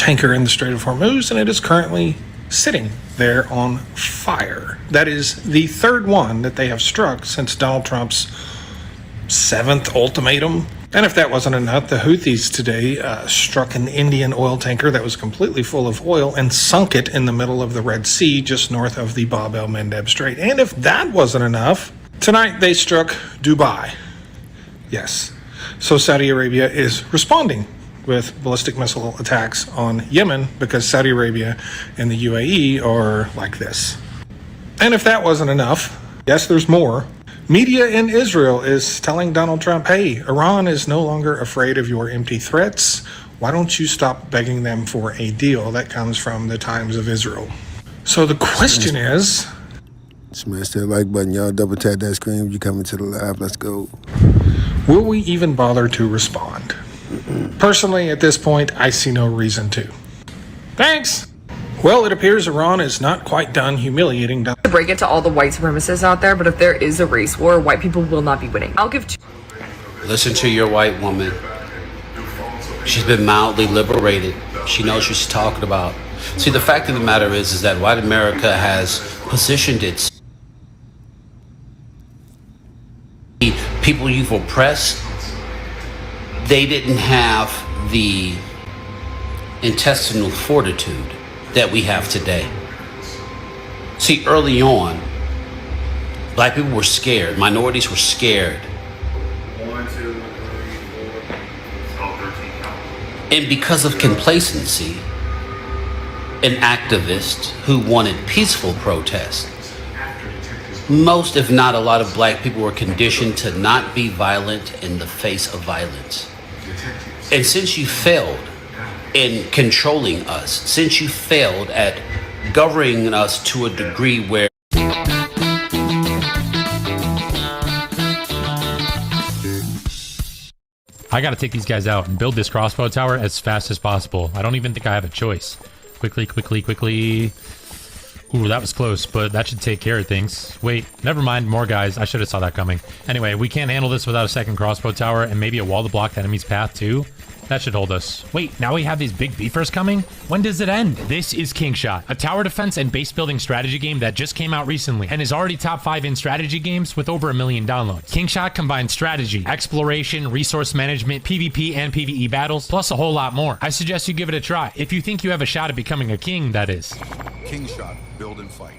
tanker in the Strait of Hormuz, and it is currently sitting there on fire. That is the third one that they have struck since Donald Trump's 7th ultimatum. And if that wasn't enough, the Houthis today struck an Indian oil tanker that was completely full of oil and sunk it in the middle of the Red Sea just north of the Bab el-Mandeb Strait. And if that wasn't enough, tonight they struck Dubai. Yes. So Saudi Arabia is responding with ballistic missile attacks on Yemen because Saudi Arabia and the UAE are like this. And if that wasn't enough, yes, there's more. Media in Israel is telling Donald Trump, hey, Iran is no longer afraid of your empty threats. Why don't you stop begging them for a deal? That comes from the Times of Israel. So the question is... Smash that like button. Y'all double tap that screen when you come into the live. Let's go. Will we even bother to respond? Personally, at this point, I see no reason to. Thanks! Well, it appears Iran is not quite done humiliating Donald. To break it to all the white supremacists out there, but if there is a race war, white people will not be winning. I'll give... Listen to your white woman. She's been mildly liberated. She knows what she's talking about. See, the fact of the matter is that white America has positioned its people you've oppressed. They didn't have the intestinal fortitude that we have today. See, early on, black people were scared. Minorities were scared. And because of complacency, an activist who wanted peaceful protest, most, if not a lot of black people were conditioned to not be violent in the face of violence. And since you failed in controlling us, since you failed at governing us to a degree where I gotta take these guys out and build this crossbow tower as fast as possible. I don't even think I have a choice. Quickly, quickly, quickly. Ooh, that was close, but that should take care of things. Wait, never mind, more guys. I should have saw that coming. Anyway, we can't handle this without a second crossbow tower and maybe a wall to block the enemy's path too. That should hold us. Wait, now we have these big beefers coming? When does it end? This is Kingshot, a tower defense and base building strategy game that just came out recently and is already top 5 in strategy games with over 1 million downloads. Kingshot combines strategy, exploration, resource management, PvP and PvE battles, plus a whole lot more. I suggest you give it a try. If you think you have a shot at becoming a king, that is. Kingshot, build and fight.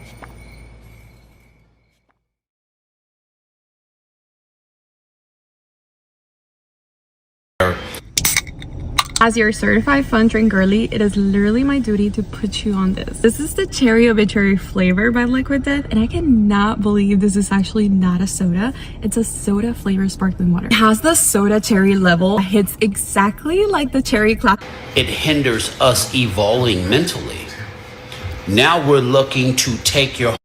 As your certified fun drink girly, it is literally my duty to put you on this. This is the cherry obituary flavor by Liquid Death, and I cannot believe this is actually not a soda. It's a soda flavored sparkling water. It has the soda cherry level. It hits exactly like the cherry clap. it hinders us evolving mentally. Now we're looking to take your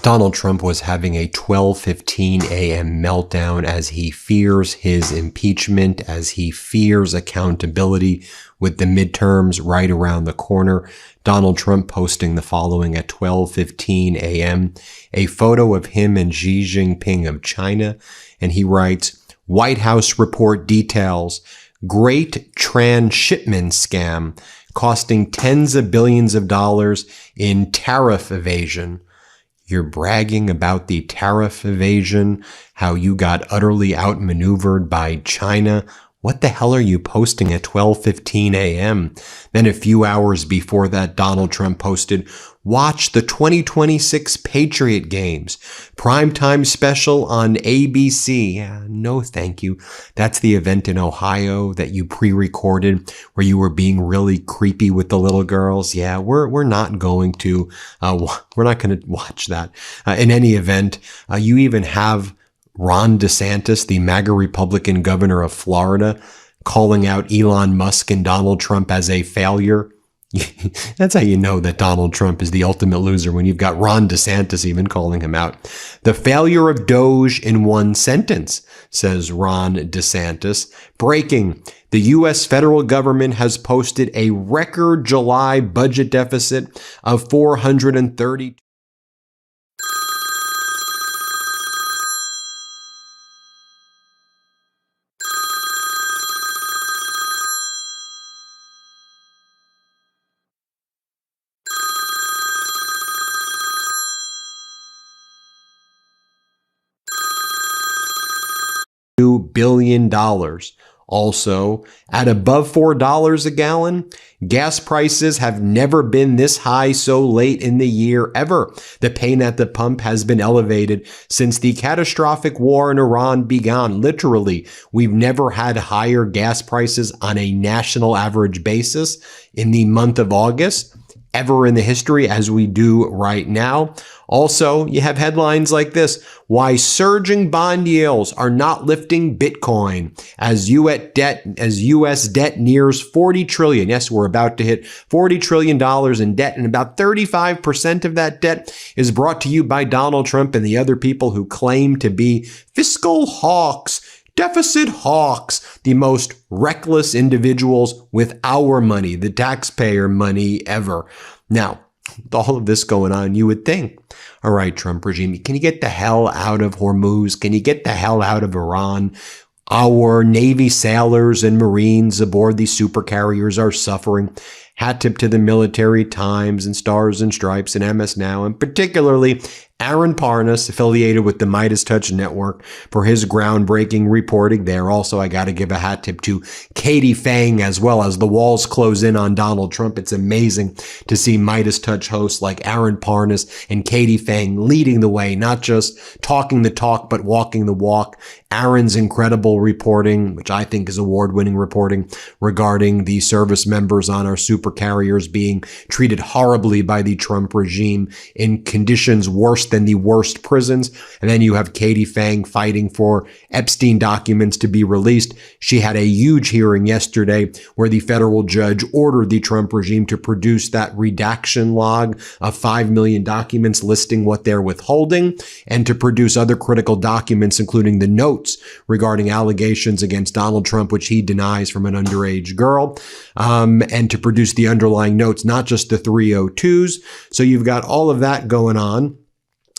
Donald Trump was having a 12:15 a.m. meltdown as he fears his impeachment, as he fears accountability with the midterms right around the corner. Donald Trump posting the following at 12:15 a.m., a photo of him and Xi Jinping of China, and he writes, White House report details great transshipment scam costing tens of billions of dollars in tariff evasion. You're bragging about the tariff evasion, how you got utterly outmaneuvered by China. What the hell are you posting at 12:15 a.m.? Then a few hours before that, Donald Trump posted, watch the 2026 Patriot Games, primetime special on ABC. Yeah, no thank you. That's the event in Ohio that you pre-recorded where you were being really creepy with the little girls. Yeah, we're not going to watch that. In any event, you even have Ron DeSantis, the MAGA Republican governor of Florida, calling out Elon Musk and Donald Trump as a failure. That's how you know that Donald Trump is the ultimate loser, when you've got Ron DeSantis even calling him out. The failure of Doge in one sentence, says Ron DeSantis. Breaking. The U.S. federal government has posted a record July budget deficit of $430 billion. Also, at above $4 a gallon, gas prices have never been this high so late in the year ever. The pain at the pump has been elevated since the catastrophic war in Iran began. Literally, we've never had higher gas prices on a national average basis in the month of August ever in the history as we do right now. Also, you have headlines like this: why surging bond yields are not lifting Bitcoin as U.S. debt nears 40 trillion. Yes, we're about to hit $40 trillion in debt, and about 35% of that debt is brought to you by Donald Trump and the other people who claim to be fiscal hawks, deficit hawks, the most reckless individuals with our money, the taxpayer money ever. Now, with all of this going on, you would think, all right, Trump regime, can you get the hell out of Hormuz? Can you get the hell out of Iran? Our Navy sailors and Marines aboard these supercarriers are suffering. Hat tip to the Military Times and Stars and Stripes and MS Now, and particularly Aaron Parnas, affiliated with the Midas Touch Network, for his groundbreaking reporting there. Also, I got to give a hat tip to Katie Fang as well. As the walls close in on Donald Trump, it's amazing to see Midas Touch hosts like Aaron Parnas and Katie Fang leading the way, not just talking the talk, but walking the walk. Aaron's incredible reporting, which I think is award-winning reporting, regarding the service members on our supercarriers being treated horribly by the Trump regime in conditions worse than the worst prisons. And then you have Katie Fang fighting for Epstein documents to be released. She had a huge hearing yesterday where the federal judge ordered the Trump regime to produce that redaction log of 5 million documents listing what they're withholding, and to produce other critical documents, including the notes regarding allegations against Donald Trump, which he denies, from an underage girl, and to produce the underlying notes, not just the 302s. So you've got all of that going on.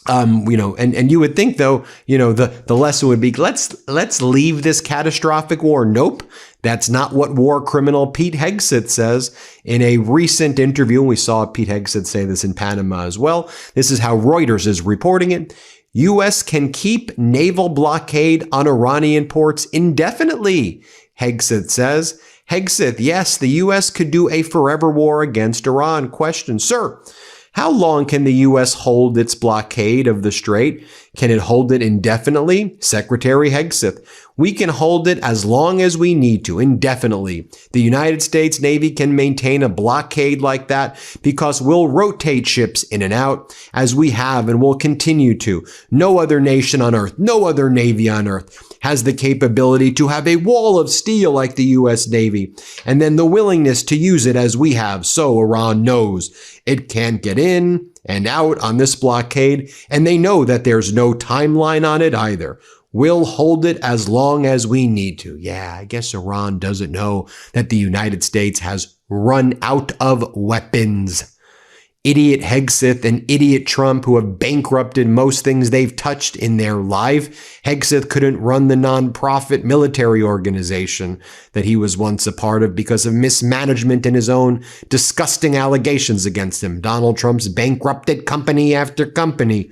And you would think, though, the lesson would be, let's leave this catastrophic war. Nope. That's not what war criminal Pete Hegseth says in a recent interview. And we saw Pete Hegseth say this in Panama as well. This is how Reuters is reporting it. U.S. can keep naval blockade on Iranian ports indefinitely, Hegseth says. Hegseth, yes, the U.S. could do a forever war against Iran. Question, sir, how long can the U.S. hold its blockade of the Strait? Can it hold it indefinitely? Secretary Hegseth, we can hold it as long as we need to, indefinitely. The United States Navy can maintain a blockade like that because we'll rotate ships in and out, as we have and will continue to. No other nation on earth, no other Navy on earth has the capability to have a wall of steel like the U.S. Navy, and then the willingness to use it as we have. So Iran knows it can't get in and out on this blockade, and they know that there's no timeline on it either. We'll hold it as long as we need to. Yeah, I guess Iran doesn't know that the United States has run out of weapons. Idiot Hegseth and idiot Trump, who have bankrupted most things they've touched in their life. Hegseth couldn't run the nonprofit military organization that he was once a part of because of mismanagement and his own disgusting allegations against him. Donald Trump's bankrupted company after company.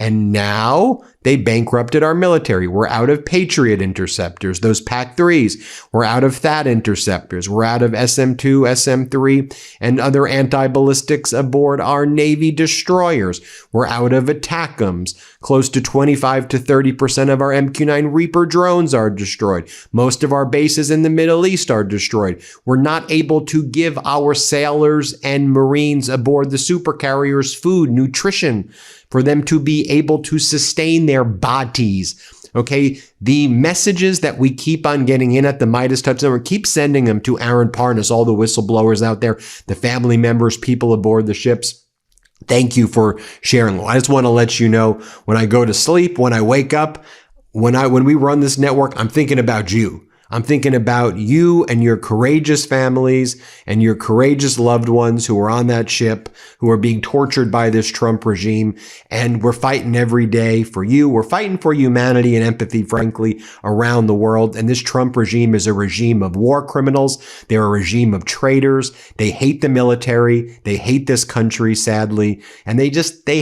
And now they bankrupted our military. We're out of Patriot interceptors, those PAC-3s. We're out of THAAD interceptors. We're out of SM-2, SM-3, and other anti-ballistics aboard our Navy destroyers. We're out of ATACMS. Close to 25 to 30% of our MQ-9 Reaper drones are destroyed. Most of our bases in the Middle East are destroyed. We're not able to give our sailors and Marines aboard the supercarriers food, nutrition, for them to be able to sustain their bodies. Okay, the messages that we keep on getting in at the Midas Touch Network, keep sending them to Aaron Parnas, all the whistleblowers out there, the family members, people aboard the ships. Thank you for sharing. I just want to let you know, when I go to sleep, when I wake up, when we run this network, I'm thinking about you. I'm thinking about you and your courageous families and your courageous loved ones who are on that ship, who are being tortured by this Trump regime. And we're fighting every day for you. We're fighting for humanity and empathy, frankly, around the world. And this Trump regime is a regime of war criminals. They're a regime of traitors. They hate the military. They hate this country, sadly. And they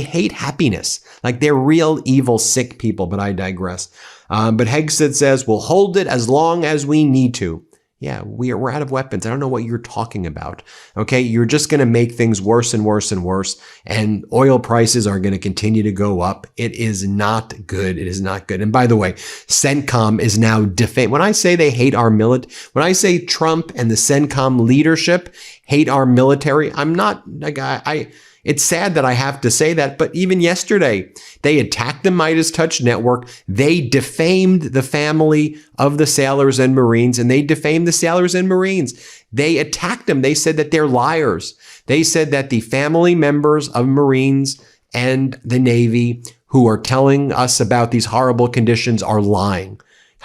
hate happiness. Like, they're real evil, sick people, but I digress. But Hegseth says, we'll hold it as long as we need to. Yeah, we're out of weapons. I don't know what you're talking about. Okay, you're just going to make things worse and worse and worse. And oil prices are going to continue to go up. It is not good. It is not good. And by the way, CENTCOM is now defamed. When I say they hate our when I say Trump and the CENTCOM leadership hate our military, I'm not a guy. It's sad that I have to say that, but even yesterday, they attacked the Midas Touch Network. They defamed the family of the sailors and Marines, and they defamed the sailors and Marines. They attacked them. They said that they're liars. They said that the family members of Marines and the Navy who are telling us about these horrible conditions are lying.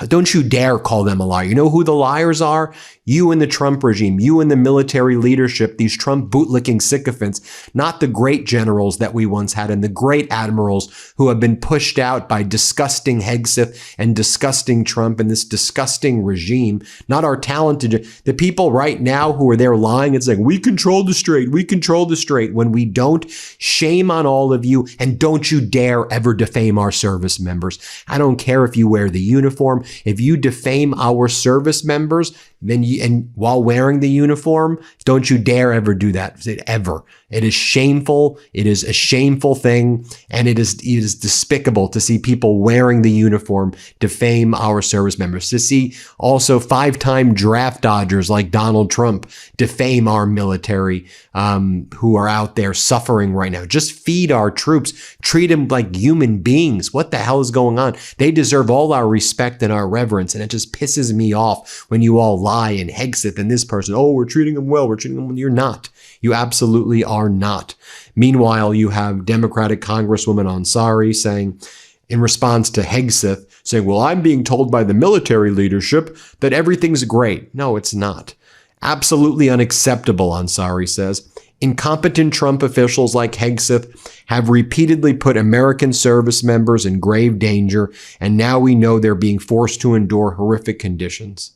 Don't you dare call them a liar. You know who the liars are? You and the Trump regime, you and the military leadership, these Trump bootlicking sycophants, not the great generals that we once had and the great admirals who have been pushed out by disgusting Hegseth and disgusting Trump and this disgusting regime, not our talented, the people right now who are there lying and saying, we control the strait, we control the strait, when we don't. Shame on all of you, and don't you dare ever defame our service members. I don't care if you wear the uniform. If you defame our service members, then and while wearing the uniform, don't you dare ever do that. Ever. It is shameful. It is a shameful thing. And it is despicable to see people wearing the uniform defame our service members. To see also 5-time draft dodgers like Donald Trump defame our military, who are out there suffering right now. Just feed our troops. Treat them like human beings. What the hell is going on? They deserve all our respect and our reverence. And it just pisses me off when you all lie and Hegseth and this person, oh, we're treating them well. We're treating them well. You're not. You absolutely are not. Meanwhile, you have Democratic Congresswoman Ansari saying, in response to Hegseth, saying, well, I'm being told by the military leadership that everything's great. No, it's not. Absolutely unacceptable, Ansari says. Incompetent Trump officials like Hegseth have repeatedly put American service members in grave danger, and now we know they're being forced to endure horrific conditions.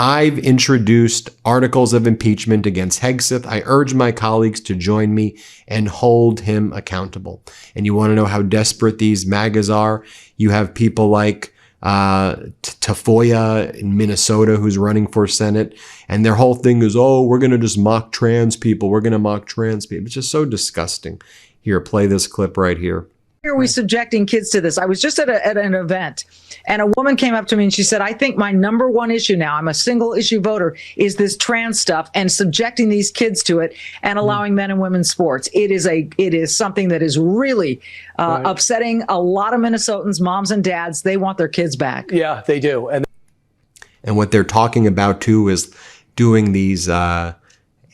I've introduced articles of impeachment against Hegseth. I urge my colleagues to join me and hold him accountable. And you want to know how desperate these MAGAs are? You have people like Tafoya in Minnesota who's running for Senate, and their whole thing is, oh, we're going to just mock trans people. We're going to mock trans people. It's just so disgusting. Here, play this clip right here. Why are we subjecting kids to this? I was just at an event, and a woman came up to me and she said, I think my number one issue now, I'm a single issue voter, is this trans stuff and subjecting these kids to it and allowing men and women's sports. It is something that is really upsetting a lot of Minnesotans, moms and dads. They want their kids back. Yeah, they do. And what they're talking about too is doing these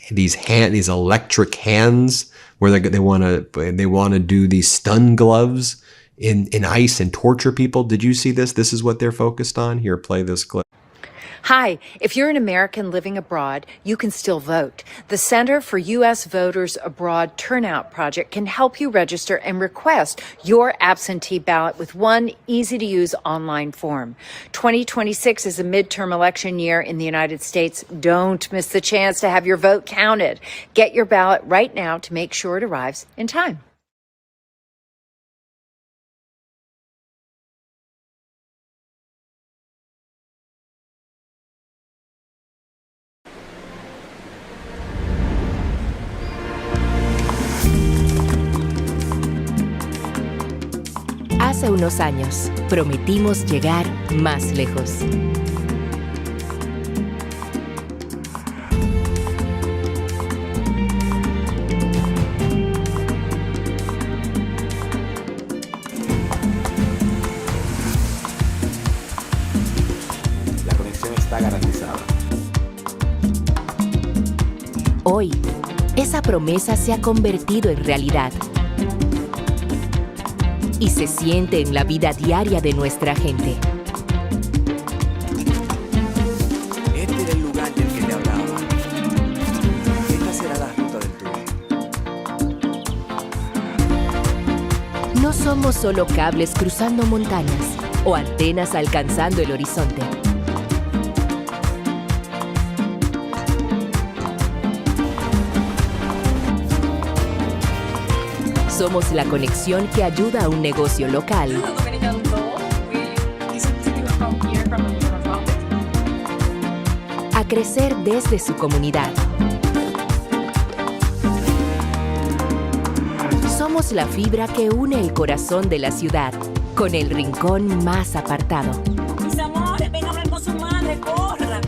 electric hands, where they want to do these stun gloves in ice and torture people. Did you see this? This is what they're focused on. Here, play this clip. Hi, if you're an American living abroad, you can still vote. The Center for U.S. Voters Abroad Turnout Project can help you register and request your absentee ballot with one easy-to-use online form. 2026 is a midterm election year in the United States. Don't miss the chance to have your vote counted. Get your ballot right now to make sure it arrives in time. Hace unos años, prometimos llegar más lejos. está garantizada. Hoy, esa promesa se ha convertido en realidad y se siente en la vida diaria de nuestra gente. Este era el lugar del que te hablaba. Esta será la ruta del túnel. No somos solo cables cruzando montañas o antenas alcanzando el horizonte. Somos la conexión que ayuda a un negocio local a crecer desde su comunidad. Somos la fibra que une el corazón de la ciudad con el rincón más apartado. Mis amores, vengan a hablar con su madre, corran.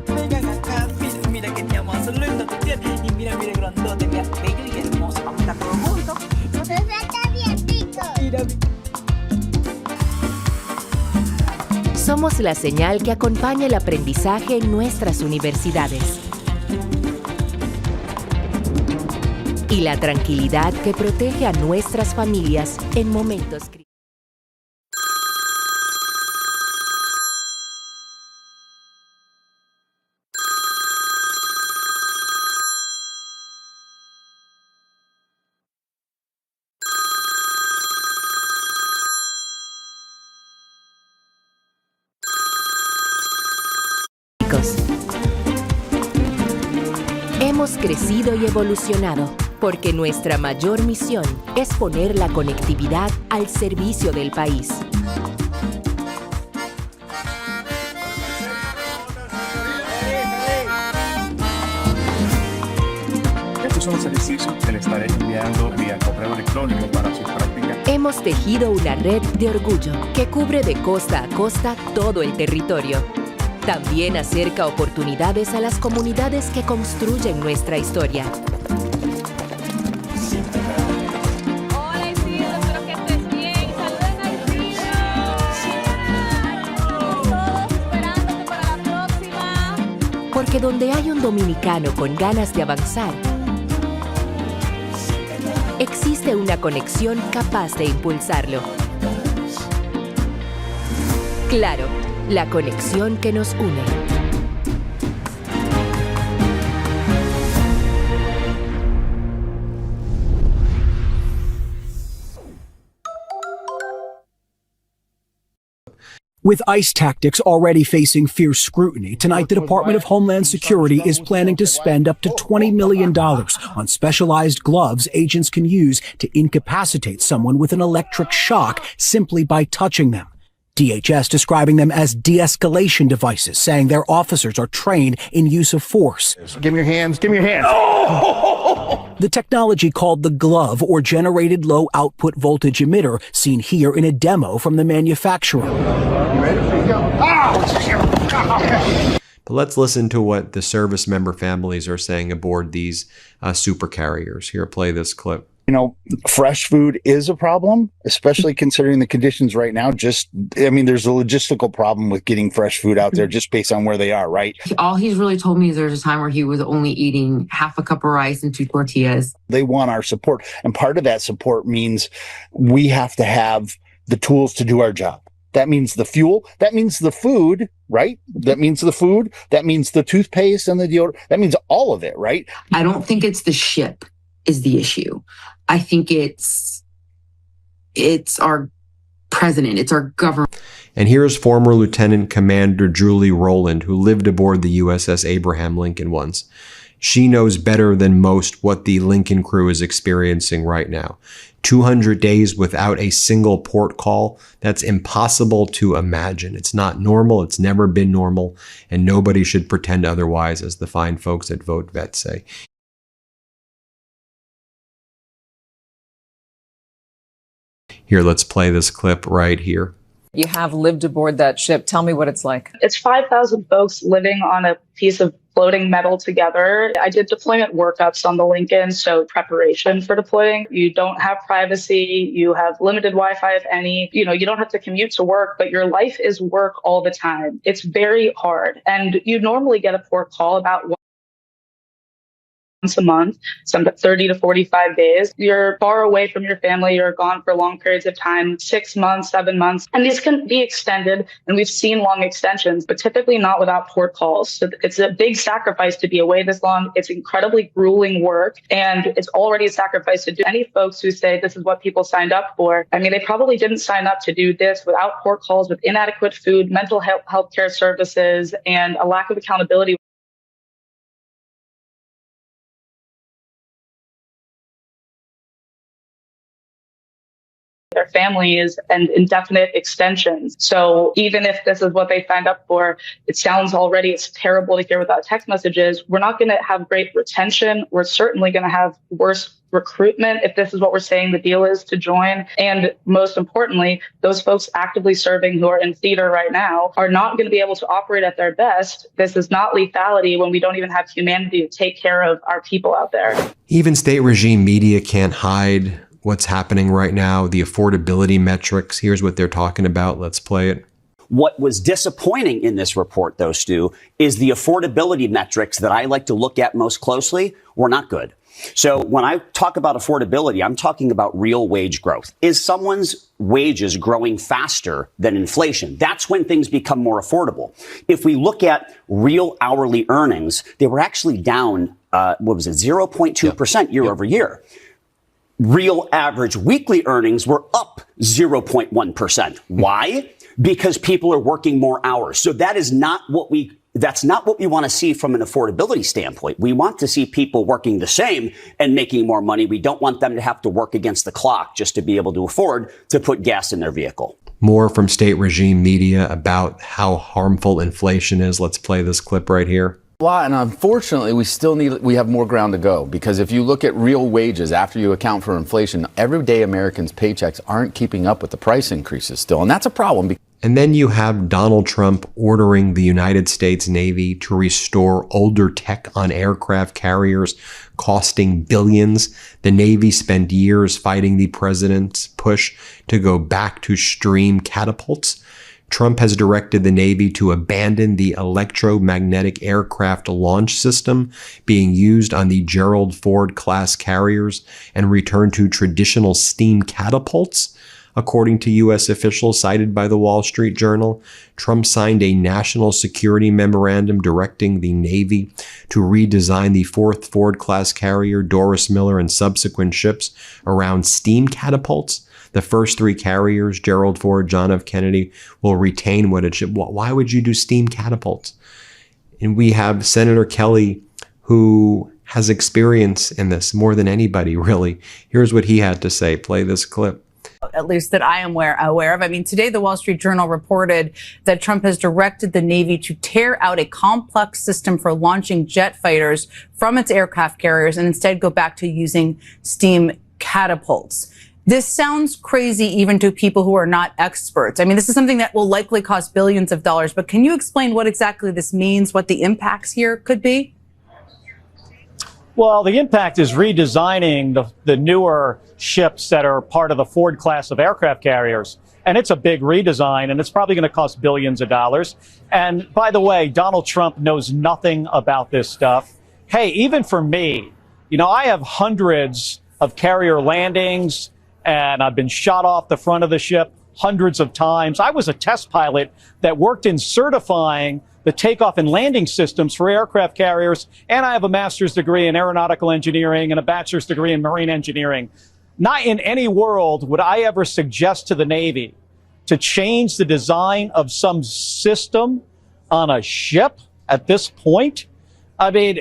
Vengan acá, mira que te amo, son lindos que tienes. Y mira, grandote, mira, bello y hermoso, vamos a estar todos juntos. Ustedes están bien ricos. Mira. Somos la señal que acompaña el aprendizaje en nuestras universidades. Y la tranquilidad que protege a nuestras familias en momentos críticos. Hemos crecido y evolucionado porque nuestra mayor misión es poner la conectividad al servicio del país. Estos son los ejercicios que le estaré enviando vía correo electrónico para sus prácticas. Hemos tejido una red de orgullo que cubre de costa a costa todo el territorio. También acerca oportunidades a las comunidades que construyen nuestra historia. Hola, Isidro, espero que estés bien. Saluden a Isidro. Todos esperándote para la próxima. Porque donde hay un dominicano con ganas de avanzar, existe una conexión capaz de impulsarlo. Claro, la conexión que nos une. With ICE tactics already facing fierce scrutiny, tonight the Department of Homeland Security is planning to spend up to $20 million on specialized gloves agents can use to incapacitate someone with an electric shock simply by touching them. DHS describing them as de-escalation devices, saying their officers are trained in use of force. Give me your hands, give me your hands. The technology called the glove or generated low output voltage emitter seen here in a demo from the manufacturer. But let's listen to what the service member families are saying aboard these super carriers. Here, play this clip. You know, fresh food is a problem, especially considering the conditions right now. There's a logistical problem with getting fresh food out there just based on where they are, right? All he's really told me is there's a time where he was only eating half a cup of rice and 2 tortillas. They want our support. And part of that support means we have to have the tools to do our job. That means the fuel. That means the food, right? That means the food. That means the toothpaste and the deodorant. That means all of it, right? I don't think it's the ship is the issue. I think it's our president, it's our government. And here's former Lieutenant Commander Julie Rowland, who lived aboard the USS Abraham Lincoln once. She knows better than most what the Lincoln crew is experiencing right now. 200 days without a single port call, that's impossible to imagine. It's not normal, it's never been normal, and nobody should pretend otherwise, as the fine folks at Vote Vet say. Here, let's play this clip right here. You have lived aboard that ship. Tell me what it's like. It's 5,000 folks living on a piece of floating metal together. I did deployment workups on the Lincoln, so preparation for deploying. You don't have privacy. You have limited Wi-Fi, if any. You don't have to commute to work, but your life is work all the time. It's very hard. And you normally get a port call about once a month, some 30 to 45 days. You're far away from your family. You're gone for long periods of time, 6 months, 7 months. And these can be extended. And we've seen long extensions, but typically not without port calls. So it's a big sacrifice to be away this long. It's incredibly grueling work. And it's already a sacrifice to do. Any folks who say this is what people signed up for, I mean, they probably didn't sign up to do this without port calls, with inadequate food, mental health care services, and a lack of accountability. Their families and indefinite extensions. So even if this is what they signed up for, it sounds already, it's terrible to hear without text messages. We're not going to have great retention. We're certainly going to have worse recruitment if this is what we're saying the deal is to join. And most importantly, those folks actively serving who are in theater right now are not going to be able to operate at their best. This is not lethality when we don't even have humanity to take care of our people out there. Even state regime media can't hide what's happening right now. The affordability metrics, here's what they're talking about. Let's play it. What was disappointing in this report, though, Stu, is the affordability metrics that I like to look at most closely were not good. So when I talk about affordability, I'm talking about real wage growth. Is someone's wages growing faster than inflation? That's when things become more affordable. If we look at real hourly earnings, they were actually down, 0.2% year over year. Real average weekly earnings were up 0.1%. Why? Because people are working more hours. So that's not what we want to see from an affordability standpoint. We want to see people working the same and making more money. We don't want them to have to work against the clock just to be able to afford to put gas in their vehicle. More from state regime media about how harmful inflation is. Let's play this clip right here. And unfortunately, we have more ground to go, because if you look at real wages after you account for inflation, everyday Americans' paychecks aren't keeping up with the price increases still. And that's a problem. And then you have Donald Trump ordering the United States Navy to restore older tech on aircraft carriers, costing billions. The Navy spent years fighting the president's push to go back to stream catapults. Trump has directed the Navy to abandon the electromagnetic aircraft launch system being used on the Gerald Ford class carriers and return to traditional steam catapults. According to U.S. officials cited by the Wall Street Journal, Trump signed a national security memorandum directing the Navy to redesign the fourth Ford class carrier, Doris Miller, and subsequent ships around steam catapults. The first three carriers, Gerald Ford, John F. Kennedy, will retain what it should. Why would you do steam catapults? And we have Senator Kelly, who has experience in this more than anybody, really. Here's what he had to say. Play this clip. At least that I am aware of. I mean, today the Wall Street Journal reported that Trump has directed the Navy to tear out a complex system for launching jet fighters from its aircraft carriers and instead go back to using steam catapults. This sounds crazy even to people who are not experts. I mean, this is something that will likely cost billions of dollars, but can you explain what exactly this means, what the impacts here could be? Well, the impact is redesigning the newer ships that are part of the Ford class of aircraft carriers. And it's a big redesign, and it's probably going to cost billions of dollars. And by the way, Donald Trump knows nothing about this stuff. Hey, even for me, I have hundreds of carrier landings, and I've been shot off the front of the ship hundreds of times. I was a test pilot that worked in certifying the takeoff and landing systems for aircraft carriers, and I have a master's degree in aeronautical engineering and a bachelor's degree in marine engineering. Not in any world would I ever suggest to the Navy to change the design of some system on a ship at this point. I mean,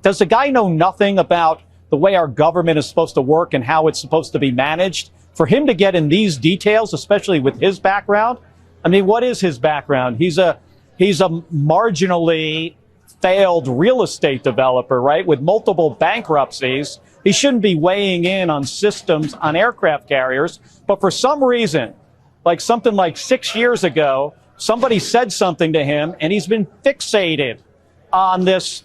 does the guy know nothing about the way our government is supposed to work and how it's supposed to be managed? For him to get in these details, especially with his background, I mean, what is his background? He's a marginally failed real estate developer, right, with multiple bankruptcies. He shouldn't be weighing in on systems on aircraft carriers. But for some reason, like something like 6 years ago, somebody said something to him and he's been fixated on this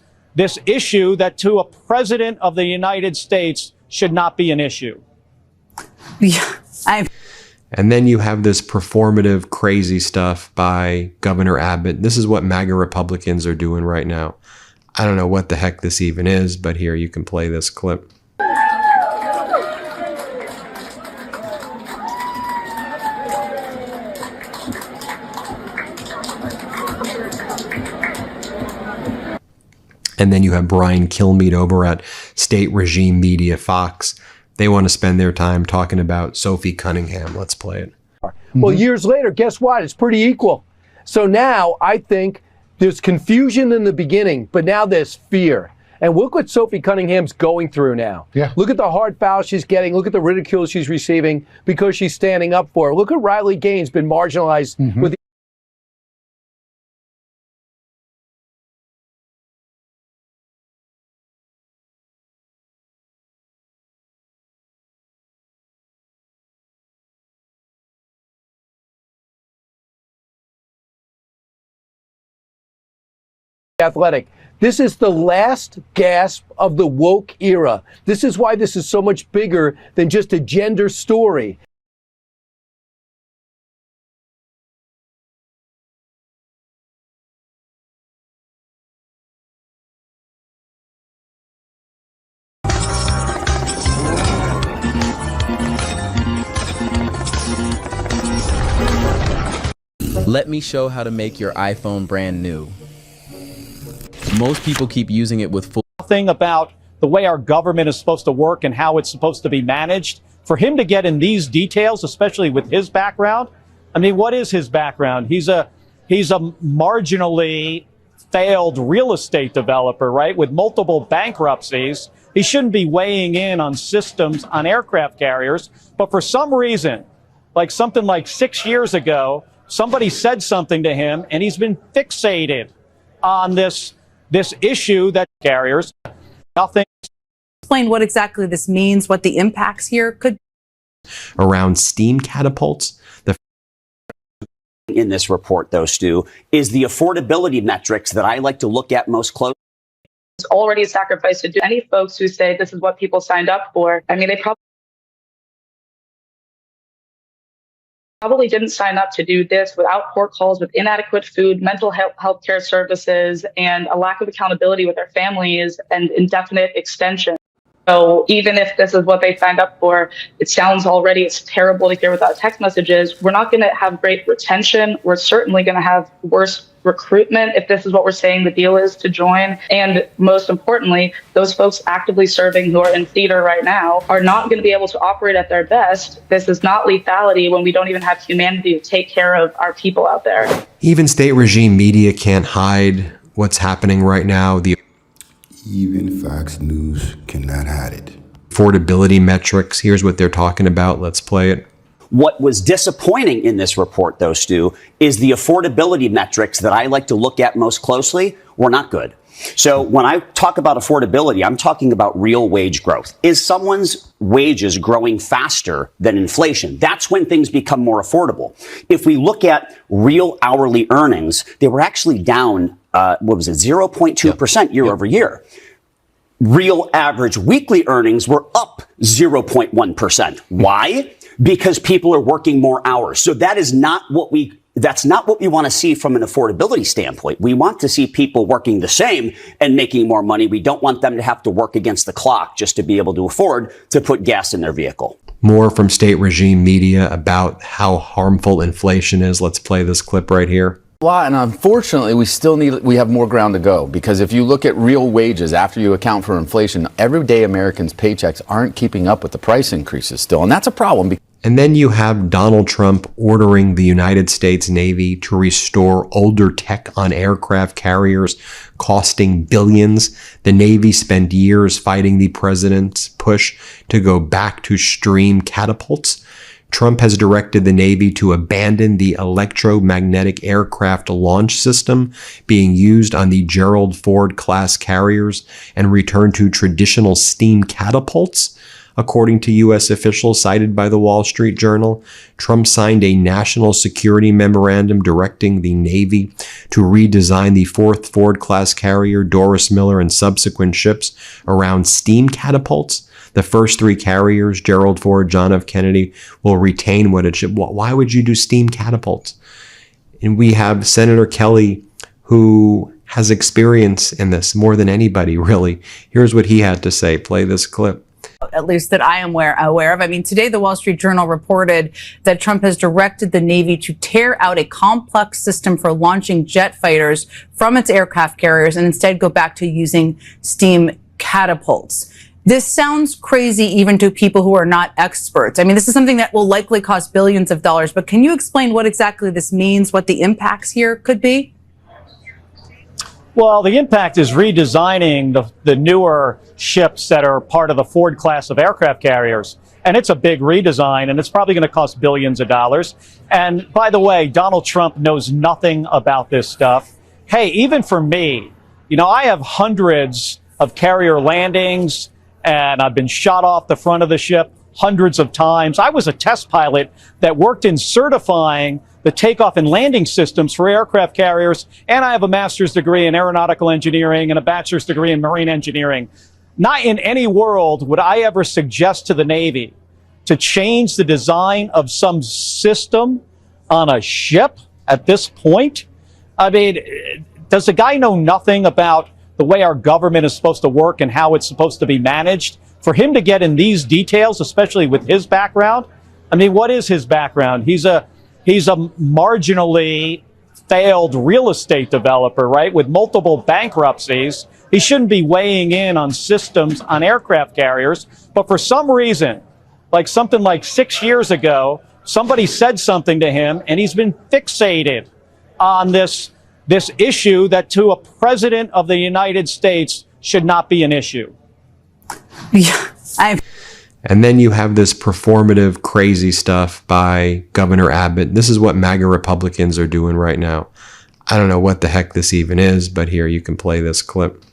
issue that to a president of the United States should not be an issue. And then you have this performative, crazy stuff by Governor Abbott. This is what MAGA Republicans are doing right now. I don't know what the heck this even is, but here you can play this clip. And then you have Brian Kilmeade over at State Regime Media Fox. They want to spend their time talking about Sophie Cunningham. Let's play it. Well, years later, guess what? It's pretty equal. So now I think there's confusion in the beginning, but now there's fear. And look what Sophie Cunningham's going through now. Yeah. Look at the hard foul she's getting. Look at the ridicule she's receiving because she's standing up for it. Look at Riley Gaines been marginalized with athletic. This is the last gasp of the woke era. This is why this is so much bigger than just a gender story. Let me show how to make your iPhone brand new. Most people keep using it with full thing about the way our government is supposed to work and how it's supposed to be managed. For him to get in these details, especially with his background, I mean, what is his background? He's a marginally failed real estate developer, right? With multiple bankruptcies. He shouldn't be weighing in on systems on aircraft carriers. But for some reason, like something like 6 years ago, somebody said something to him and he's been fixated on this issue that carriers, nothing. Explain what exactly this means, what the impacts here could be. Around steam catapults. In this report, though, Stu, is the affordability metrics that I like to look at most closely. It's already a sacrifice to do. Any folks who say this is what people signed up for, I mean, they probably didn't sign up to do this without court calls, with inadequate food, mental health care services, and a lack of accountability with their families and indefinite extension. So even if this is what they signed up for, it sounds already, it's terrible to hear without text messages. We're not going to have great retention. We're certainly going to have worse recruitment if this is what we're saying the deal is to join. And most importantly, those folks actively serving who are in theater right now are not going to be able to operate at their best. This is not lethality when we don't even have humanity to take care of our people out there. Even state regime media can't hide what's happening right now. Even Fox News cannot hide it. Affordability metrics. Here's what they're talking about. Let's play it. What was disappointing in this report, though, Stu, is the affordability metrics that I like to look at most closely were not good. So when I talk about affordability, I'm talking about real wage growth. Is someone's wages growing faster than inflation? That's when things become more affordable. If we look at real hourly earnings, they were actually down, 0.2% year over year. Real average weekly earnings were up 0.1%. Why? Because people are working more hours. So that's not what we want to see from an affordability standpoint. We want to see people working the same and making more money. We don't want them to have to work against the clock just to be able to afford to put gas in their vehicle. More from state regime media about how harmful inflation is. Let's play this clip right here. And unfortunately, we have more ground to go, because if you look at real wages after you account for inflation, everyday Americans' paychecks aren't keeping up with the price increases still. And that's a problem. And then you have Donald Trump ordering the United States Navy to restore older tech on aircraft carriers, costing billions. The Navy spent years fighting the president's push to go back to stream catapults. Trump has directed the Navy to abandon the electromagnetic aircraft launch system being used on the Gerald Ford class carriers and return to traditional steam catapults. According to U.S. officials cited by the Wall Street Journal, Trump signed a national security memorandum directing the Navy to redesign the 4th Ford-class carrier, Doris Miller, and subsequent ships around steam catapults. The first 3 carriers, Gerald Ford, John F. Kennedy, will retain what it should. Why would you do steam catapults? And we have Senator Kelly, who has experience in this more than anybody, really. Here's what he had to say. Play this clip. At least that I am aware of. I mean, today the Wall Street Journal reported that Trump has directed the Navy to tear out a complex system for launching jet fighters from its aircraft carriers and instead go back to using steam catapults. This sounds crazy even to people who are not experts. I mean, this is something that will likely cost billions of dollars, but can you explain what exactly this means, what the impacts here could be? Well, the impact is redesigning the newer ships that are part of the Ford class of aircraft carriers. And it's a big redesign, and it's probably going to cost billions of dollars. And by the way, Donald Trump knows nothing about this stuff. Hey, even for me, you know, I have hundreds of carrier landings, and I've been shot off the front of the ship hundreds of times. I was a test pilot that worked in certifying the takeoff and landing systems for aircraft carriers, and I have a master's degree in aeronautical engineering and a bachelor's degree in marine engineering. Not in any world would I ever suggest to the Navy to change the design of some system on a ship at this point. I mean, does the guy know nothing about the way our government is supposed to work and how it's supposed to be managed? For him to get in these details, especially with his background, I mean, what is his background? He's a marginally failed real estate developer, right, with multiple bankruptcies. He shouldn't be weighing in on systems on aircraft carriers. But for some reason, like something like 6 years ago, somebody said something to him, and he's been fixated on this issue that to a president of the United States should not be an issue. Yeah, And then you have this performative, crazy stuff by Governor Abbott. This is what MAGA Republicans are doing right now. I don't know what the heck this even is, but here, you can play this clip.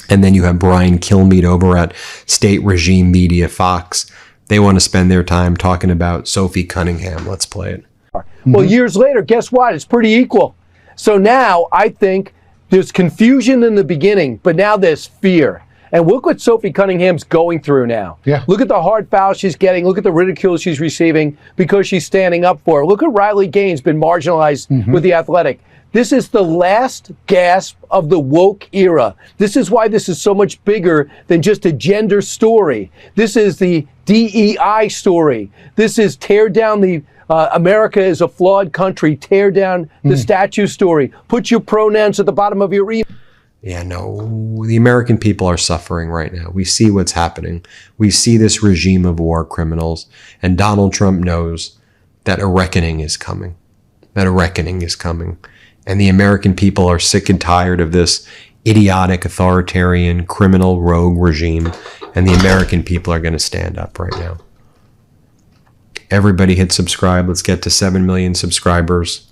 And then you have Brian Kilmeade over at State Regime Media Fox. They want to spend their time talking about Sophie Cunningham. Let's play it. Well, years later, guess what? It's pretty equal. So now I think there's confusion in the beginning, but now there's fear. And look what Sophie Cunningham's going through now. Yeah. Look at the hard foul she's getting. Look at the ridicule she's receiving because she's standing up for it. Look at Riley Gaines been marginalized with The Athletic. This is the last gasp of the woke era. This is why this is so much bigger than just a gender story. This is the DEI story. This is tear down the America is a flawed country. Tear down the statue story. Put your pronouns at the bottom of your email. Yeah, no, the American people are suffering right now. We see what's happening. We see this regime of war criminals, and Donald Trump knows that a reckoning is coming. That a reckoning is coming. And the American people are sick and tired of this idiotic, authoritarian, criminal, rogue regime. And the American people are going to stand up right now. Everybody hit subscribe. Let's get to 7 million subscribers.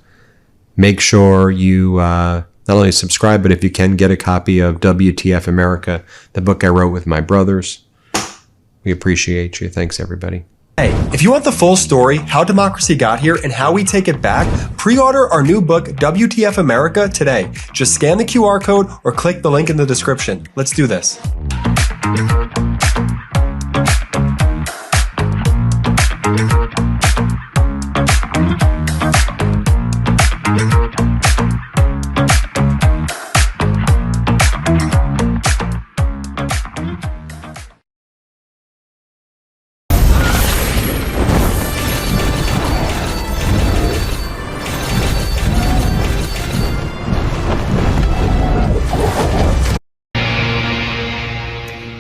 Make sure you not only subscribe, but if you can, get a copy of WTF America, the book I wrote with my brothers. We appreciate you. Thanks, everybody. Hey, if you want the full story, how democracy got here and how we take it back, pre-order our new book, WTF America, today. Just scan the QR code or click the link in the description. Let's do this.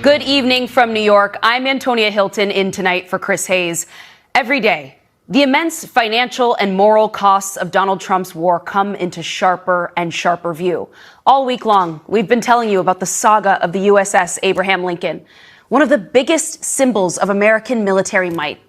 Good evening from New York. I'm Antonia Hilton in tonight for Chris Hayes. Every day, the immense financial and moral costs of Donald Trump's war come into sharper and sharper view. All week long, we've been telling you about the saga of the USS Abraham Lincoln, one of the biggest symbols of American military might,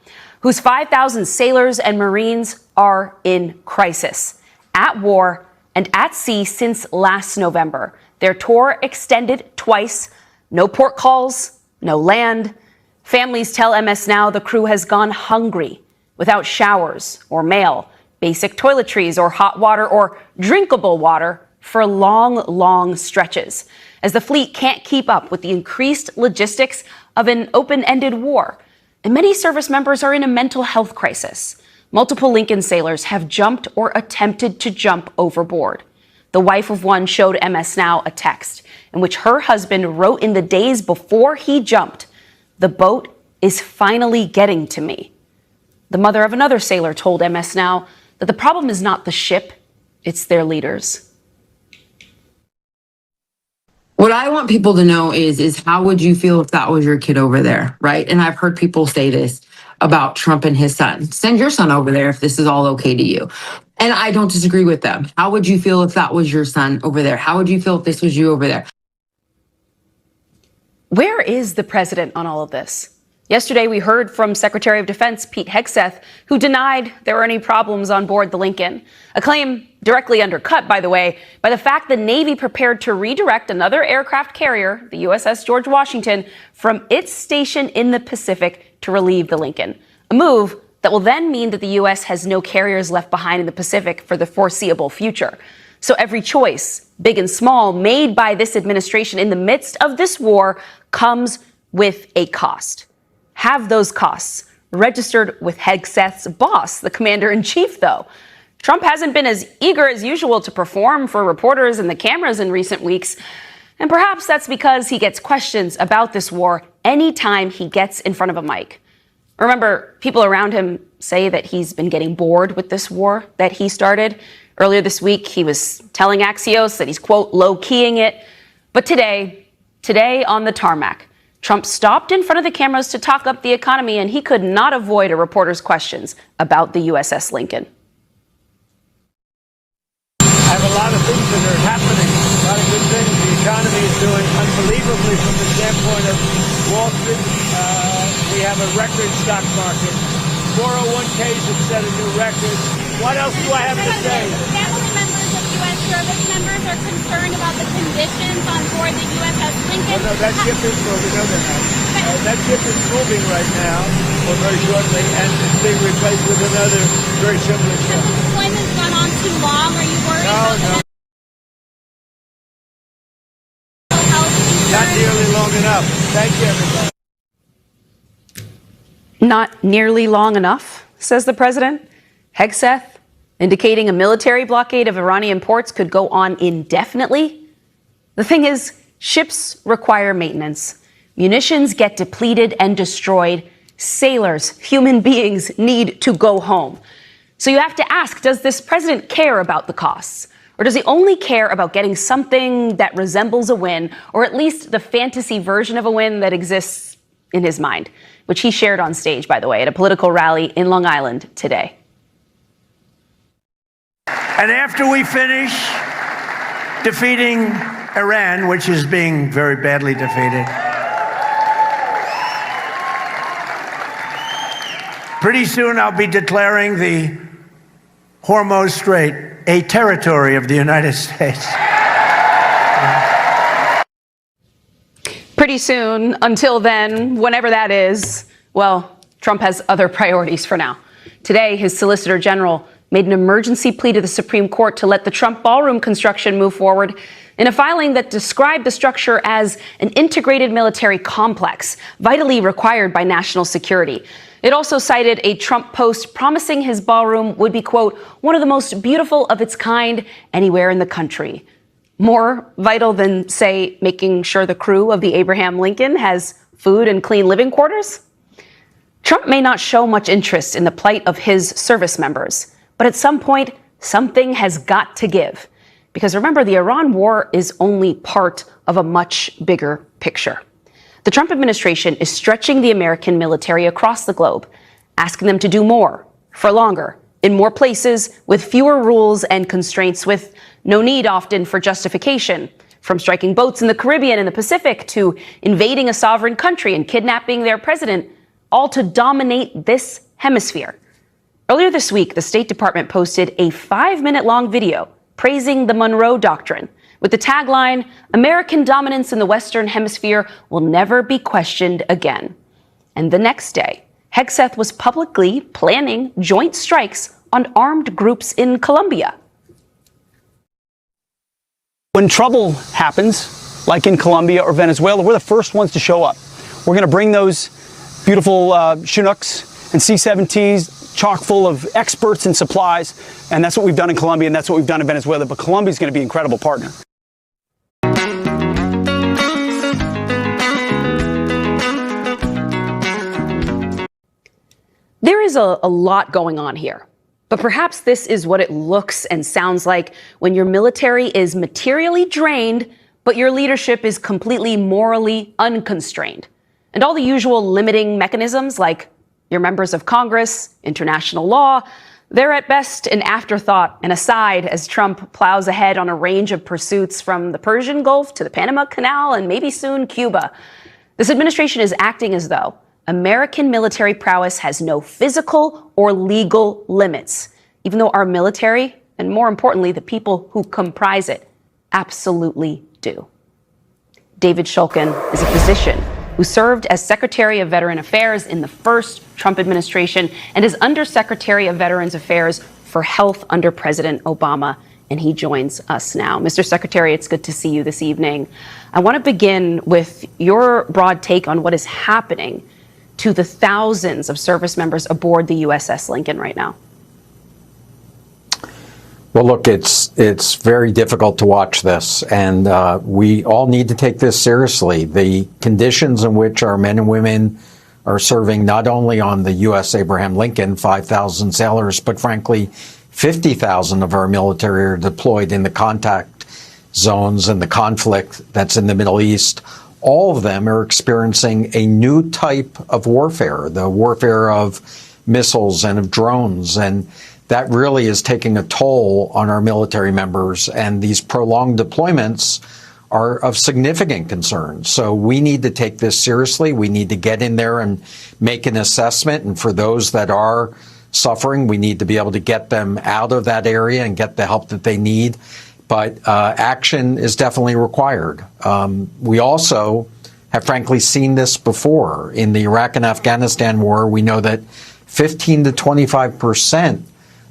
whose 5,000 sailors and Marines are in crisis, at war, and at sea since last November. Their tour extended twice, no port calls, no land. Families tell MS Now the crew has gone hungry, without showers or mail, basic toiletries or hot water or drinkable water for long, long stretches, as the fleet can't keep up with the increased logistics of an open-ended war. And many service members are in a mental health crisis. Multiple Lincoln sailors have jumped or attempted to jump overboard. The wife of one showed MS Now a text in which her husband wrote in the days before he jumped, "The boat is finally getting to me." The mother of another sailor told MS Now that the problem is not the ship, it's their leaders. What I want people to know is how would you feel if that was your kid over there, right? And I've heard people say this about Trump and his son. Send your son over there if this is all okay to you. And I don't disagree with them. How would you feel if that was your son over there? How would you feel if this was you over there? Where is the president on all of this? Yesterday, we heard from Secretary of Defense Pete Hegseth, who denied there were any problems on board the Lincoln. A claim directly undercut, by the way, by the fact the Navy prepared to redirect another aircraft carrier, the USS George Washington, from its station in the Pacific to relieve the Lincoln. A move that will then mean that the U.S. has no carriers left behind in the Pacific for the foreseeable future. So every choice, big and small, made by this administration in the midst of this war comes with a cost. Have those costs registered with Hegseth's boss, the commander-in-chief, though. Trump hasn't been as eager as usual to perform for reporters and the cameras in recent weeks, and perhaps that's because he gets questions about this war anytime he gets in front of a mic. Remember, people around him say that he's been getting bored with this war that he started. Earlier this week, he was telling Axios that he's, quote, low-keying it. But today on the tarmac, Trump stopped in front of the cameras to talk up the economy, and he could not avoid a reporter's questions about the USS Lincoln. I have a lot of things that are happening, a lot of good things. The economy is doing unbelievably from the standpoint of Wall Street. We have a record stock market. 401ks have set a new record. What else do I have to say? Family members of U.S. service members are concerned about the conditions on board the USS Lincoln. Well, no, that ship is moving. No, they're not. That ship is moving right now, or very shortly, and it's being replaced with another very similar ship. Has the deployment gone on too long? Are you worried about No. Not nearly long enough. Thank you, everybody. Not nearly long enough, says the president. Hegseth indicating a military blockade of Iranian ports could go on indefinitely. The thing is, ships require maintenance. Munitions get depleted and destroyed. Sailors, human beings, need to go home. So you have to ask, does this president care about the costs? Or does he only care about getting something that resembles a win, or at least the fantasy version of a win that exists in his mind, which he shared on stage, by the way, at a political rally in Long Island today. And after we finish defeating Iran, which is being very badly defeated, pretty soon I'll be declaring the Hormuz Strait a territory of the United States. Pretty soon, until then, whenever that is, well, Trump has other priorities for now. Today, his Solicitor General made an emergency plea to the Supreme Court to let the Trump ballroom construction move forward in a filing that described the structure as an integrated military complex, vitally required by national security. It also cited a Trump post promising his ballroom would be, quote, one of the most beautiful of its kind anywhere in the country. More vital than, say, making sure the crew of the Abraham Lincoln has food and clean living quarters? Trump may not show much interest in the plight of his service members, but at some point, something has got to give. Because remember, the Iran war is only part of a much bigger picture. The Trump administration is stretching the American military across the globe, asking them to do more, for longer, in more places, with fewer rules and constraints, with no need often for justification, from striking boats in the Caribbean and the Pacific to invading a sovereign country and kidnapping their president, all to dominate this hemisphere. Earlier this week, the State Department posted a 5-minute-long video praising the Monroe Doctrine with the tagline, "American dominance in the Western Hemisphere will never be questioned again." And the next day, Hegseth was publicly planning joint strikes on armed groups in Colombia. When trouble happens, like in Colombia or Venezuela, we're the first ones to show up. We're going to bring those beautiful Chinooks and C-17s chock full of experts and supplies, and that's what we've done in Colombia, and that's what we've done in Venezuela. But Colombia's going to be an incredible partner. There is a lot going on here, but perhaps this is what it looks and sounds like when your military is materially drained, but your leadership is completely morally unconstrained. And all the usual limiting mechanisms like your members of Congress, international law, they're at best an afterthought and aside as Trump plows ahead on a range of pursuits from the Persian Gulf to the Panama Canal and maybe soon Cuba. This administration is acting as though American military prowess has no physical or legal limits, even though our military, and more importantly, the people who comprise it, absolutely do. David Shulkin is a physician who served as Secretary of Veteran Affairs in the first Trump administration and is Undersecretary of Veterans Affairs for Health under President Obama. And he joins us now. Mr. Secretary, it's good to see you this evening. I want to begin with your broad take on what is happening to the thousands of service members aboard the USS Lincoln right now. Well, look, it's very difficult to watch this, and we all need to take this seriously. The conditions in which our men and women are serving not only on the U.S. Abraham Lincoln, 5,000 sailors, but frankly, 50,000 of our military are deployed in the contact zones and the conflict that's in the Middle East. All of them are experiencing a new type of warfare, the warfare of missiles and of drones. And that really is taking a toll on our military members. And these prolonged deployments are of significant concern. So we need to take this seriously. We need to get in there and make an assessment. And for those that are suffering, we need to be able to get them out of that area and get the help that they need. But action is definitely required. We also have frankly seen this before. In the Iraq and Afghanistan war, we know that 15 to 25%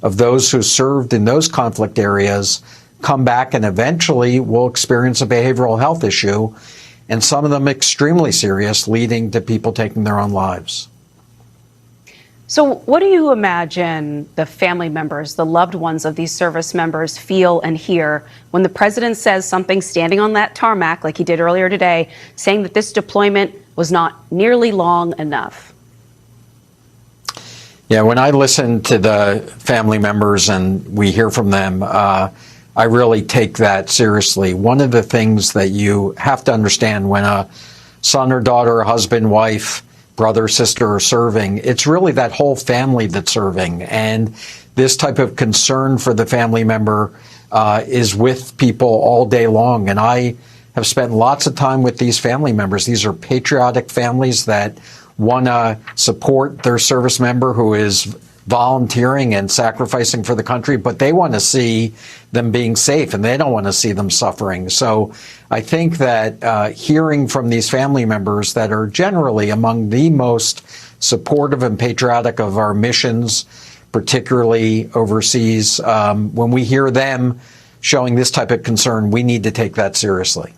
of those who served in those conflict areas come back and eventually will experience a behavioral health issue, and some of them extremely serious, leading to people taking their own lives. So what do you imagine the family members, the loved ones of these service members feel and hear when the president says something standing on that tarmac, like he did earlier today, saying that this deployment was not nearly long enough? Yeah, when I listen to the family members and we hear from them, I really take that seriously. One of the things that you have to understand when a son or daughter, husband, wife, brother, sister are serving, it's really that whole family that's serving. And this type of concern for the family member is with people all day long. And I have spent lots of time with these family members. These are patriotic families that want to support their service member who is volunteering and sacrificing for the country, but they want to see them being safe and they don't want to see them suffering. So I think that hearing from these family members that are generally among the most supportive and patriotic of our missions, particularly overseas, when we hear them showing this type of concern, we need to take that seriously.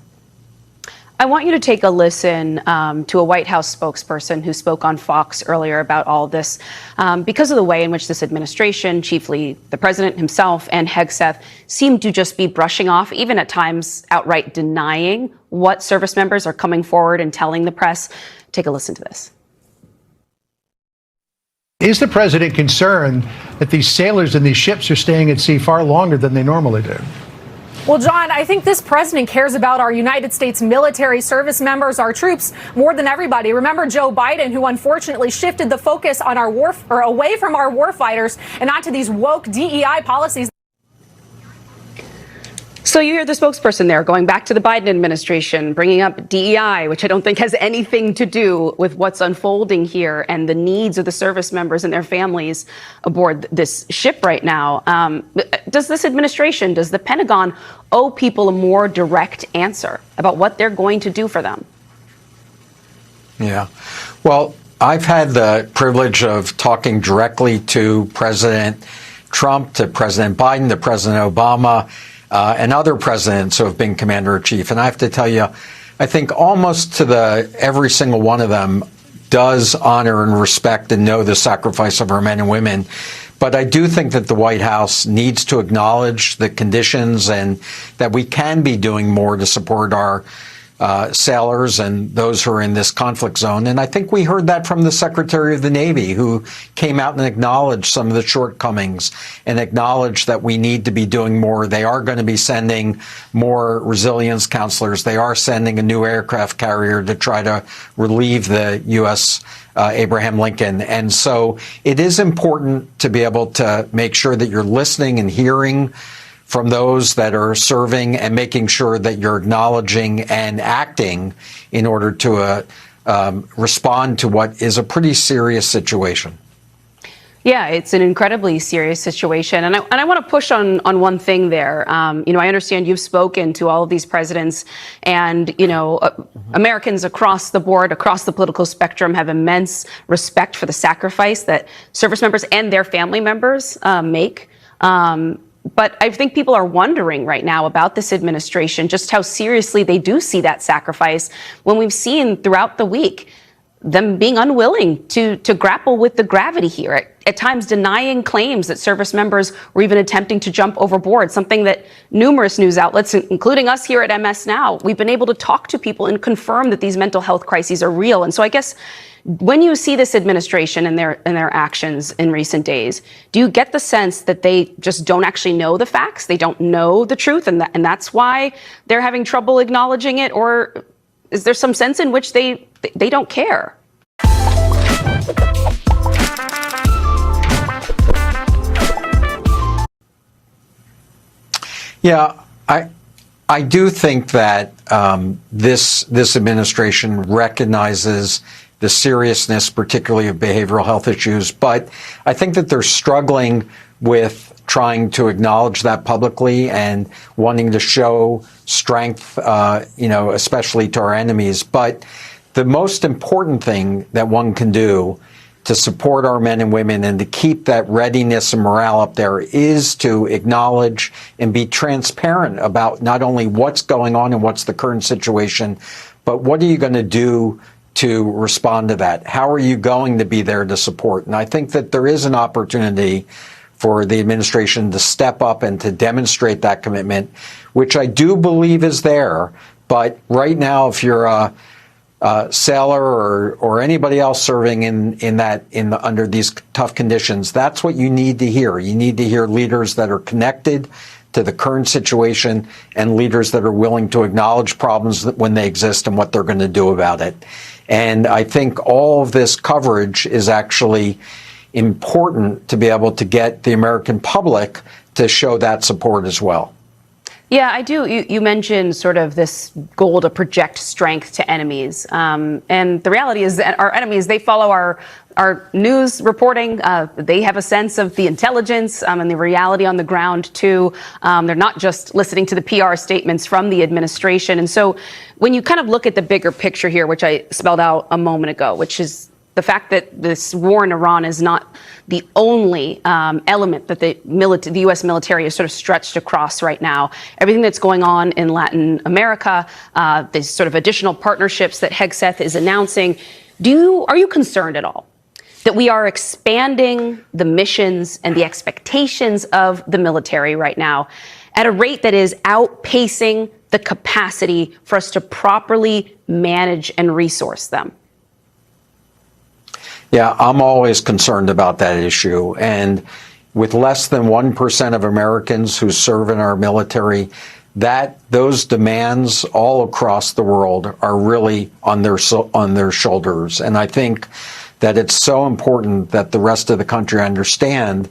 I want you to take a listen to a White House spokesperson who spoke on Fox earlier about all of this because of the way in which this administration, chiefly the president himself and Hegseth, seem to just be brushing off, even at times outright denying what service members are coming forward and telling the press. Take a listen to this. Is the president concerned that these sailors and these ships are staying at sea far longer than they normally do? Well, John, I think this president cares about our United States military service members, our troops, more than everybody. Remember Joe Biden, who unfortunately shifted the focus on our away from our war fighters and onto these woke DEI policies. So you hear the spokesperson there going back to the Biden administration, bringing up DEI, which I don't think has anything to do with what's unfolding here and the needs of the service members and their families aboard this ship right now. Does this administration, does the Pentagon owe people a more direct answer about what they're going to do for them? Yeah. Well, I've had the privilege of talking directly to President Trump, to President Biden, to President Obama, and other presidents who have been commander-in-chief. And I have to tell you, I think almost to every single one of them does honor and respect and know the sacrifice of our men and women. But I do think that the White House needs to acknowledge the conditions and that we can be doing more to support our sailors and those who are in this conflict zone. And I think we heard that from the Secretary of the Navy, who came out and acknowledged some of the shortcomings and acknowledged that we need to be doing more. They are going to be sending more resilience counselors. They are sending a new aircraft carrier to try to relieve the U.S. Abraham Lincoln. And so it is important to be able to make sure that you're listening and hearing from those that are serving and making sure that you're acknowledging and acting in order to respond to what is a pretty serious situation. Yeah, it's an incredibly serious situation. And I want to push on one thing there. I understand you've spoken to all of these presidents and, Americans across the board, across the political spectrum have immense respect for the sacrifice that service members and their family members make. But I think people are wondering right now about this administration, just how seriously they do see that sacrifice when we've seen throughout the week them being unwilling to grapple with the gravity here, at times denying claims that service members were even attempting to jump overboard, something that numerous news outlets, including us here at MS Now, we've been able to talk to people and confirm that these mental health crises are real. And so I guess when you see this administration and their actions in recent days, do you get the sense that they just don't actually know the facts? They don't know the truth, and that's why they're having trouble acknowledging it? Or is there some sense in which they don't care? Yeah, I do think that this administration recognizes the seriousness, particularly of behavioral health issues, but I think that they're struggling with trying to acknowledge that publicly and wanting to show strength, especially to our enemies. But the most important thing that one can do to support our men and women and to keep that readiness and morale up there is to acknowledge and be transparent about not only what's going on and what's the current situation, but what are you going to do to respond to that? How are you going to be there to support? And I think that there is an opportunity for the administration to step up and to demonstrate that commitment, which I do believe is there. But right now, if you're a sailor or anybody else serving under these tough conditions, that's what you need to hear. You need to hear leaders that are connected to the current situation and leaders that are willing to acknowledge problems when they exist and what they're going to do about it. And I think all of this coverage is actually important to be able to get the American public to show that support as well. Yeah, I do. You mentioned sort of this goal to project strength to enemies. And the reality is that our enemies, they follow our news reporting. They have a sense of the intelligence and the reality on the ground, too. They're not just listening to the PR statements from the administration. And so when you kind of look at the bigger picture here, which I spelled out a moment ago, which is the fact that this war in Iran is not the only element that the U.S. military is sort of stretched across right now. Everything that's going on in Latin America, these sort of additional partnerships that Hegseth is announcing, are you concerned at all that we are expanding the missions and the expectations of the military right now at a rate that is outpacing the capacity for us to properly manage and resource them? Yeah, I'm always concerned about that issue. And with less than 1% of Americans who serve in our military, those demands all across the world are really on their shoulders. And I think that it's so important that the rest of the country understand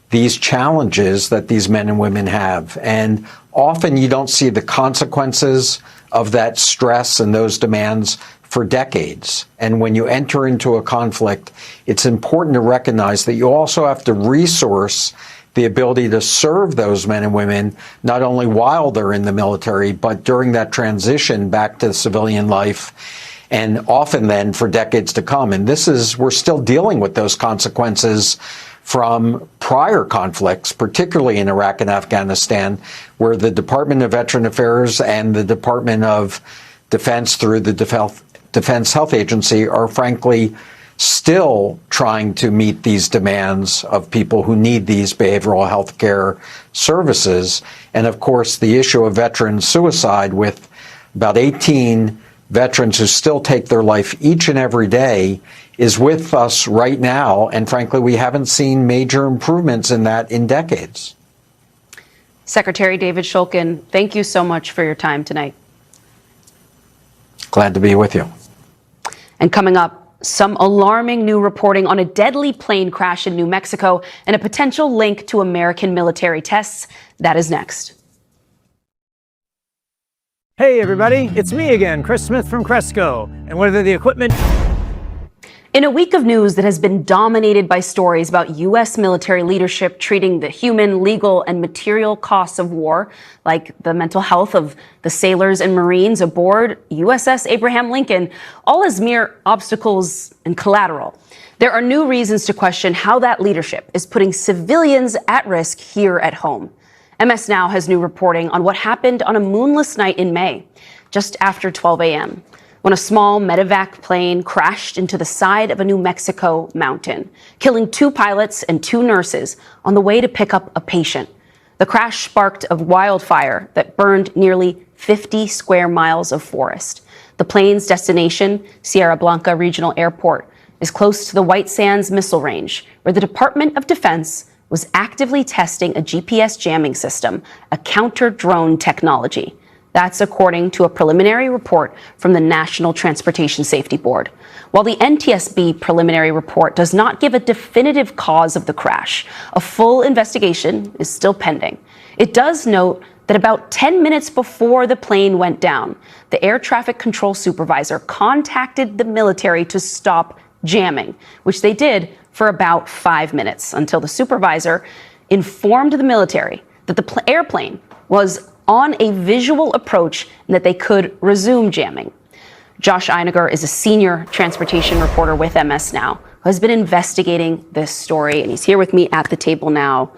these challenges that these men and women have. And often you don't see the consequences of that stress and those demands for decades. And when you enter into a conflict, it's important to recognize that you also have to resource the ability to serve those men and women, not only while they're in the military, but during that transition back to civilian life, and often then for decades to come. And we're still dealing with those consequences from prior conflicts, particularly in Iraq and Afghanistan, where the Department of Veteran Affairs and the Department of Defense through the Defense Health Agency are frankly still trying to meet these demands of people who need these behavioral health care services. And of course, the issue of veteran suicide, with about 18 veterans who still take their life each and every day, is with us right now. And frankly, we haven't seen major improvements in that in decades. Secretary David Shulkin, thank you so much for your time tonight. Glad to be with you. And coming up, some alarming new reporting on a deadly plane crash in New Mexico and a potential link to American military tests. That is next. Hey everybody, it's me again, Chris Smith from Cresco. And whether the equipment... In a week of news that has been dominated by stories about U.S. military leadership treating the human, legal, and material costs of war, like the mental health of the sailors and Marines aboard USS Abraham Lincoln, all as mere obstacles and collateral, there are new reasons to question how that leadership is putting civilians at risk here at home. MS Now has new reporting on what happened on a moonless night in May, just after 12 a.m., when a small medevac plane crashed into the side of a New Mexico mountain, killing 2 pilots and 2 nurses on the way to pick up a patient. The crash sparked a wildfire that burned nearly 50 square miles of forest. The plane's destination, Sierra Blanca Regional Airport, is close to the White Sands Missile Range, where the Department of Defense was actively testing a GPS jamming system, a counter-drone technology. That's according to a preliminary report from the National Transportation Safety Board. While the NTSB preliminary report does not give a definitive cause of the crash, a full investigation is still pending. It does note that about 10 minutes before the plane went down, the air traffic control supervisor contacted the military to stop jamming, which they did for about 5 minutes until the supervisor informed the military that the airplane was on a visual approach and that they could resume jamming. Josh Einiger is a senior transportation reporter with MS Now, who has been investigating this story, and he's here with me at the table now.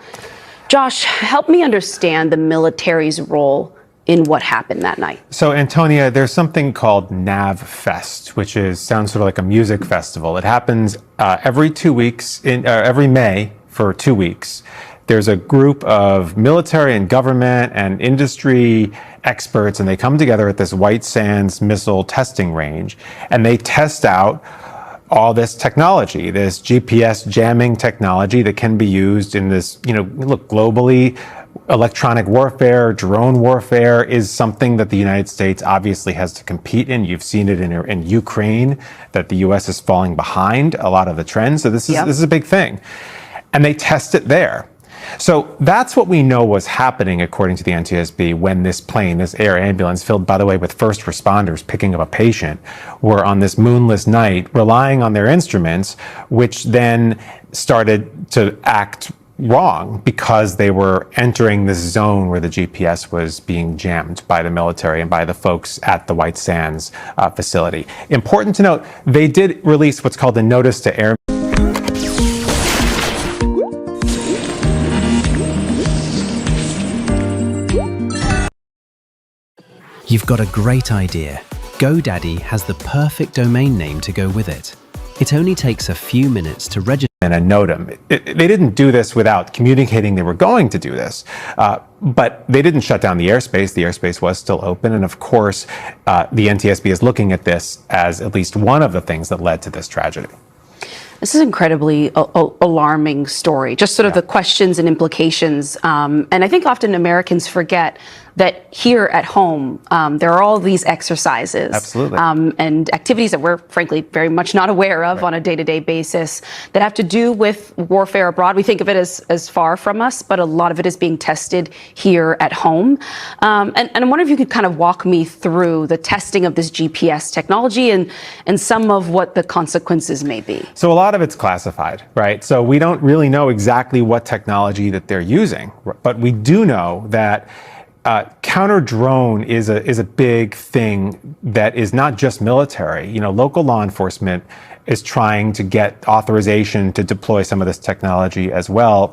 Josh, help me understand the military's role in what happened that night. So, Antonia, there's something called Nav Fest, which sounds sort of like a music festival. It happens every 2 weeks, every May for 2 weeks. There's a group of military and government and industry experts, and they come together at this White Sands missile testing range, and they test out all this technology, this GPS jamming technology that can be used in this, look, globally, electronic warfare, drone warfare is something that the United States obviously has to compete in. You've seen it in Ukraine, that the U.S. is falling behind a lot of the trends. So this is a big thing. And they test it there. So that's what we know was happening, according to the NTSB, when this plane, this air ambulance, filled, by the way, with first responders picking up a patient, were on this moonless night relying on their instruments, which then started to act wrong because they were entering this zone where the GPS was being jammed by the military and by the folks at the White Sands facility. Important to note, they did release what's called a notice to air. You've got a great idea. GoDaddy has the perfect domain name to go with it. It only takes a few minutes to register. And a NOTAM. They didn't do this without communicating they were going to do this, but they didn't shut down the airspace. The airspace was still open, and of course, the NTSB is looking at this as at least one of the things that led to this tragedy. This is an incredibly alarming story, just sort of the questions and implications. And I think often Americans forget that here at home, there are all these exercises and activities that we're frankly very much not aware of on a day-to-day basis that have to do with warfare abroad. We think of it as far from us, but a lot of it is being tested here at home. And I wonder if you could kind of walk me through the testing of this GPS technology and some of what the consequences may be. So a lot of it's classified, right? So we don't really know exactly what technology that they're using, but we do know that counter drone is a big thing that is not just military. You know, local law enforcement is trying to get authorization to deploy some of this technology as well,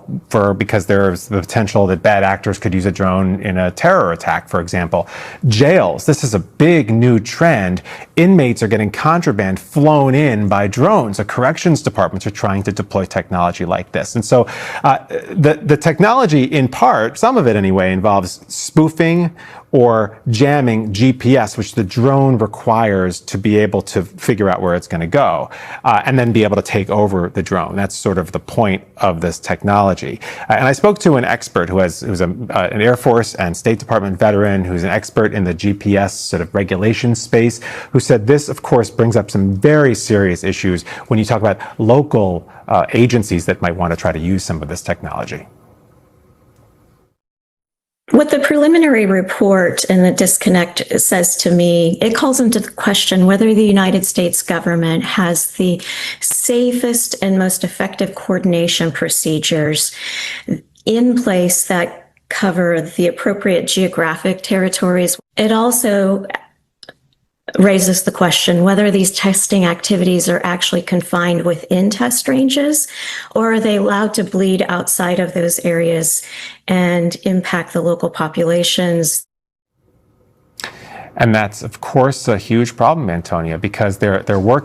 because there's the potential that bad actors could use a drone in a terror attack, for example. Jails, this is a big new trend. Inmates are getting contraband flown in by drones. The corrections departments are trying to deploy technology like this. And so the technology, in part, some of it anyway, involves spoofing or jamming GPS, which the drone requires to be able to figure out where it's going to go, and then be able to take over the drone. That's sort of the point of this technology. And I spoke to an expert who's an Air Force and State Department veteran who's an expert in the GPS sort of regulation space, who said this, of course, brings up some very serious issues when you talk about local agencies that might want to try to use some of this technology. What the preliminary report and the disconnect says to me, it calls into question whether the United States government has the safest and most effective coordination procedures in place that cover the appropriate geographic territories. It also raises the question whether these testing activities are actually confined within test ranges, or are they allowed to bleed outside of those areas and impact the local populations. And that's, of course, a huge problem, Antonia, because they're working